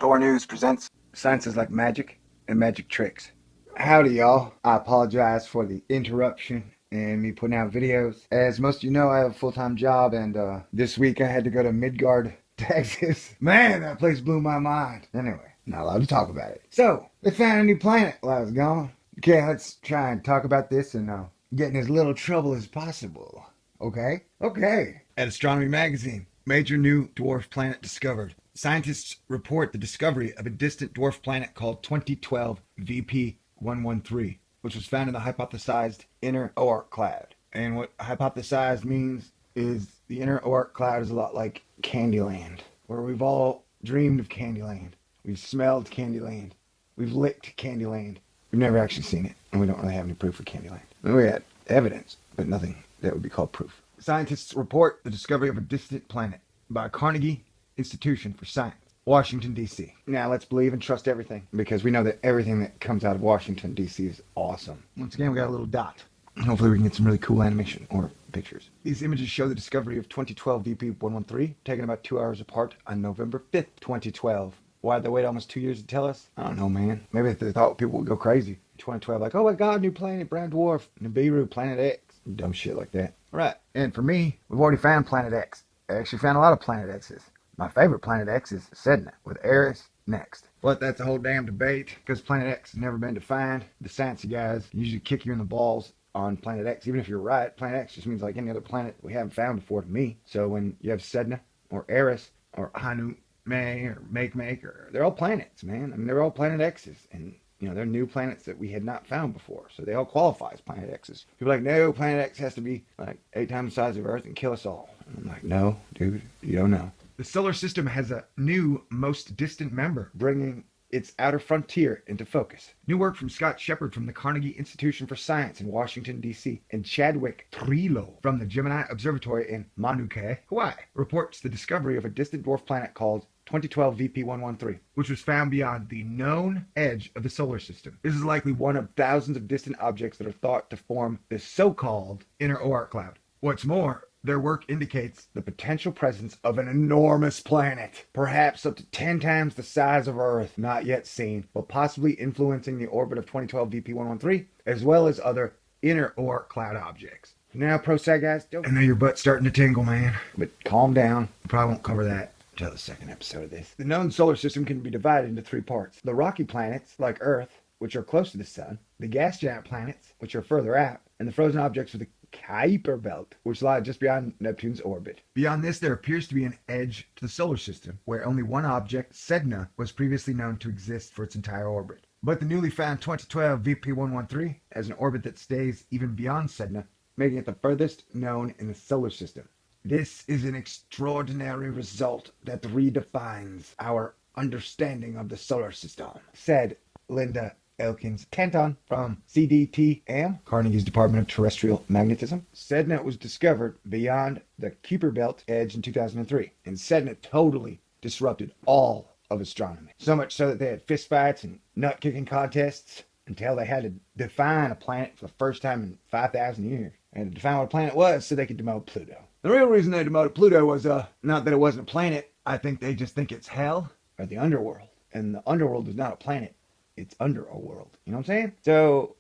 Thor News presents Science is Like Magic and Magic Tricks. Howdy, y'all. I apologize for the interruption and me putting out videos. As most of you know, I have a full-time job, and this week I had to go to Midgard, Texas. Man, that place blew my mind. Anyway, not allowed to talk about it. So, they found a new planet while I was gone. Okay, let's try and talk about this and get in as little trouble as possible. Okay? Okay. At Astronomy Magazine, major new dwarf planet discovered. Scientists report the discovery of a distant dwarf planet called 2012 VP113, which was found in the hypothesized inner Oort cloud. And what hypothesized means is the inner Oort cloud is a lot like Candyland, where we've all dreamed of Candyland. We've smelled Candyland. We've licked Candyland. We've never actually seen it, and we don't really have any proof of Candyland. We had evidence, but nothing that would be called proof. Scientists report the discovery of a distant planet by Carnegie Institution for Science, Washington, D.C. Now, let's believe and trust everything, because we know that everything that comes out of Washington, D.C. is awesome. Once again, we got a little dot. Hopefully we can get some really cool animation or pictures. These images show the discovery of 2012 VP113, taken about 2 hours apart on November 5th, 2012. Why'd they wait almost 2 years to tell us? I don't know, man. Maybe they thought people would go crazy. 2012, like, oh my god, new planet, brown dwarf, Nibiru, Planet X. Dumb shit like that. Right. And for me, we've already found Planet X. I actually found a lot of Planet X's. My favorite Planet X is Sedna, with Eris next. But that's a whole damn debate, because Planet X has never been defined. The sciencey guys usually kick you in the balls on Planet X. Even if you're right, Planet X just means like any other planet we haven't found before to me. So when you have Sedna, or Eris, or hmmm, or make, or they're all planets, man. I mean, they're all Planet X's, and they're new planets that we had not found before, so they all qualify as Planet X's. People are like, no, Planet X has to be like 8 times the size of Earth and kill us all. And I'm like, no, dude, you don't know. The solar system has a new most distant member, bringing its outer frontier into focus. New work from Scott Shepard from the Carnegie Institution for Science in Washington, D.C., and Chadwick Trillo from the Gemini Observatory in Manuka, Hawaii, reports the discovery of a distant dwarf planet called 2012 VP113, which was found beyond the known edge of the solar system. This is likely one of thousands of distant objects that are thought to form the so-called inner Oort cloud. What's more, their work indicates the potential presence of an enormous planet, perhaps up to 10 times the size of Earth, not yet seen, but possibly influencing the orbit of 2012 VP113, as well as other inner Oort cloud objects. Now, pro-sci guys, I know your butt's starting to tingle, man, but calm down. We probably won't cover that until the second episode of this. The known solar system can be divided into 3 parts. The rocky planets, like Earth, which are close to the sun, the gas giant planets, which are further out, and the frozen objects with the Kuiper belt, which lie just beyond Neptune's orbit. Beyond this, there appears to be an edge to the solar system, where only one object, Sedna, was previously known to exist for its entire orbit. But the newly found 2012 VP113 has an orbit that stays even beyond Sedna, making it the furthest known in the solar system. This is an extraordinary result that redefines our understanding of the solar system, said Linda Elkins Kenton from CDTM, Carnegie's Department of Terrestrial Magnetism. Sedna was discovered beyond the Kuiper belt edge in 2003, and Sedna totally disrupted all of astronomy. So much so that they had fistfights and nut-kicking contests until they had to define a planet for the first time in 5,000 years. And to define what a planet was so they could demote Pluto. The real reason they demoted Pluto was not that it wasn't a planet. I think they just think it's hell or the underworld. And the underworld is not a planet. It's under a world. You know what I'm saying? So,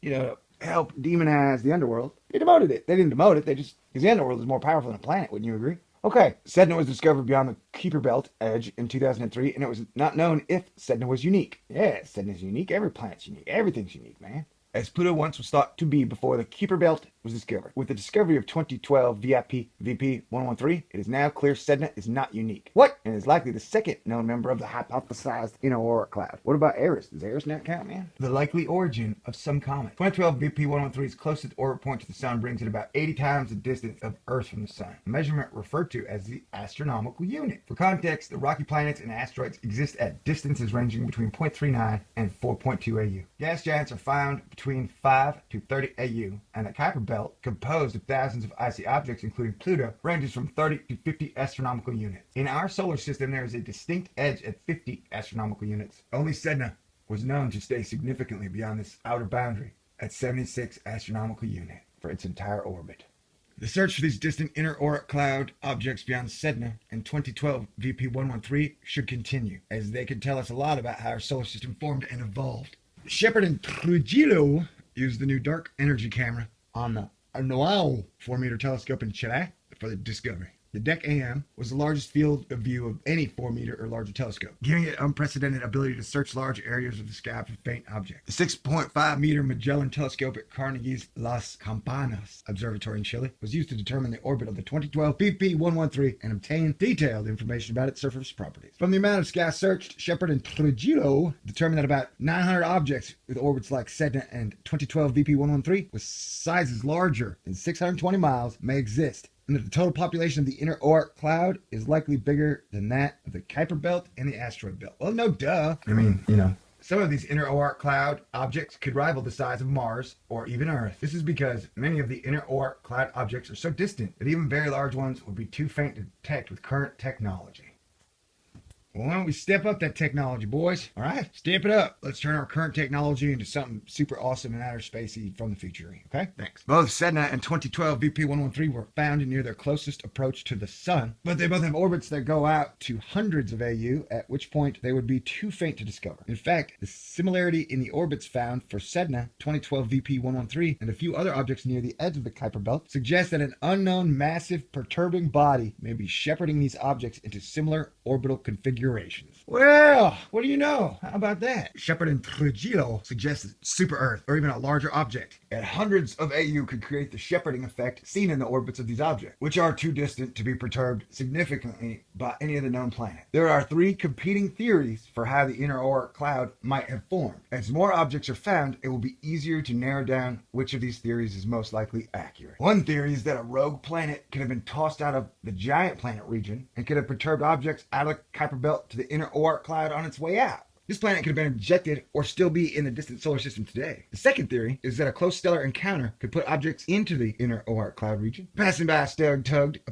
to help demonize the underworld, they demoted it. They didn't demote it. Because the underworld is more powerful than a planet. Wouldn't you agree? Okay, Sedna was discovered beyond the Kuiper belt edge in 2003, and it was not known if Sedna was unique. Yeah, Sedna's unique. Every planet's unique. Everything's unique, man. As Pluto once was thought to be before the Kuiper belt was discovered. With the discovery of 2012 VP113, it is now clear Sedna is not unique. What? And is likely the second known member of the hypothesized inner Oort cloud. What about Eris? Does Eris not count, man? The likely origin of some comet. 2012 VP113's closest orbit point to the sun brings it about 80 times the distance of Earth from the sun. A measurement referred to as the astronomical unit. For context, the rocky planets and asteroids exist at distances ranging between 0.39 and 4.2 AU. Gas giants are found between 5 to 30 AU, and the Kuiper belt, composed of thousands of icy objects including Pluto, ranges from 30 to 50 astronomical units. In our solar system, there is a distinct edge at 50 astronomical units. Only Sedna was known to stay significantly beyond this outer boundary at 76 astronomical unit for its entire orbit. The search for these distant inner Oort cloud objects beyond Sedna and 2012 VP113 should continue, as they could tell us a lot about how our solar system formed and evolved. Shepard and Trujillo used the new dark energy camera on the Noao 4-meter telescope in Chile for the discovery. The DEC-AM was the largest field of view of any 4-meter or larger telescope, giving it unprecedented ability to search large areas of the sky for faint objects. The 6.5-meter Magellan telescope at Carnegie's Las Campanas Observatory in Chile was used to determine the orbit of the 2012 VP113 and obtain detailed information about its surface properties. From the amount of sky searched, Shepard and Trujillo determined that about 900 objects with orbits like Sedna and 2012 VP113 with sizes larger than 620 miles may exist, and that the total population of the inner Oort cloud is likely bigger than that of the Kuiper belt and the asteroid belt. Well, no duh. I mean, some of these inner Oort cloud objects could rival the size of Mars or even Earth. This is because many of the inner Oort cloud objects are so distant that even very large ones would be too faint to detect with current technology. Well, why don't we step up that technology, boys? All right, step it up. Let's turn our current technology into something super awesome and outer spacey from the future. Okay, thanks. Both Sedna and 2012 VP113 were found near their closest approach to the sun, but they both have orbits that go out to hundreds of AU, at which point they would be too faint to discover. In fact, the similarity in the orbits found for Sedna, 2012 VP113, and a few other objects near the edge of the Kuiper belt suggests that an unknown massive perturbing body may be shepherding these objects into similar orbital configurations. Well, what do you know? How about that? Shepard and Trujillo suggest that super Earth, or even a larger object, at hundreds of AU could create the shepherding effect seen in the orbits of these objects, which are too distant to be perturbed significantly by any of the known planets. There are 3 competing theories for how the inner Oort cloud might have formed. As more objects are found, it will be easier to narrow down which of these theories is most likely accurate. One theory is that a rogue planet could have been tossed out of the giant planet region and could have perturbed objects out of the Kuiper belt to the inner Oort cloud on its way out. This planet could have been ejected or still be in the distant solar system today. The second theory is that a close stellar encounter could put objects into the inner Oort cloud region. Passing by a star tugged. I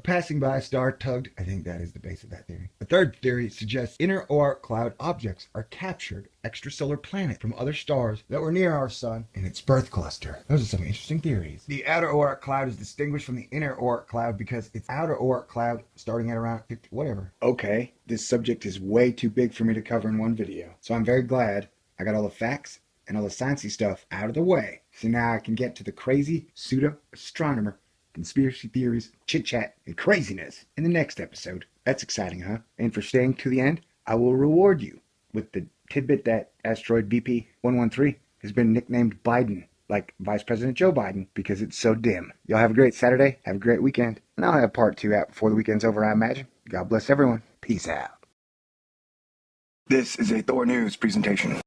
think that is the base of that theory. The third theory suggests inner Oort cloud objects are captured extrasolar planets from other stars that were near our sun in its birth cluster. Those are some interesting theories. The outer Oort cloud is distinguished from the inner Oort cloud because its outer Oort cloud starting at around 50, whatever. Okay, this subject is way too big for me to cover in one video. So I'm very glad I got all the facts and all the sciencey stuff out of the way. So now I can get to the crazy pseudo astronomer, conspiracy theories, chit chat, and craziness in the next episode. That's exciting, huh? And for staying to the end, I will reward you with the tidbit that asteroid VP113 has been nicknamed Biden, like Vice President Joe Biden, because it's so dim. Y'all have a great Saturday, have a great weekend, and I'll have part 2 out before the weekend's over, I imagine. God bless everyone. Peace out. This is a Thor News presentation.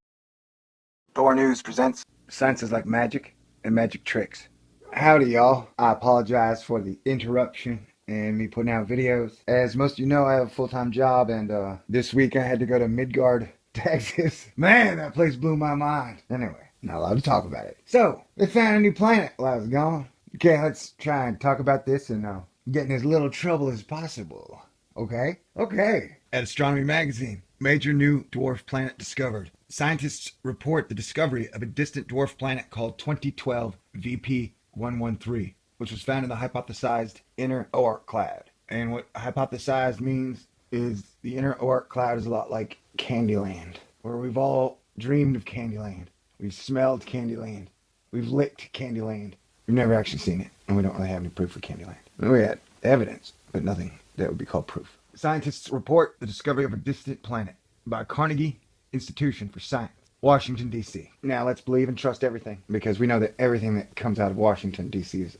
Thor News presents Science is like magic and magic tricks. Howdy, y'all. I apologize for the interruption and me putting out videos. As most of you know, I have a full-time job, and this week I had to go to Midgard, Texas. Man, that place blew my mind. Anyway, not allowed to talk about it. So, they found a new planet while I was gone. Okay, let's try and talk about this and get in as little trouble as possible. Okay? Okay. At Astronomy Magazine, major new dwarf planet discovered. Scientists report the discovery of a distant dwarf planet called 2012 VP113, which was found in the hypothesized inner Oort cloud. And what hypothesized means is the inner Oort cloud is a lot like Candyland, where we've all dreamed of Candyland. We've smelled Candyland. We've licked Candyland. We've never actually seen it, and we don't really have any proof for Candyland. We had evidence, but nothing that would be called proof. Scientists report the discovery of a distant planet by Carnegie Institution for Science, Washington, D.C. Now let's believe and trust everything, because we know that everything that comes out of Washington, D.C. is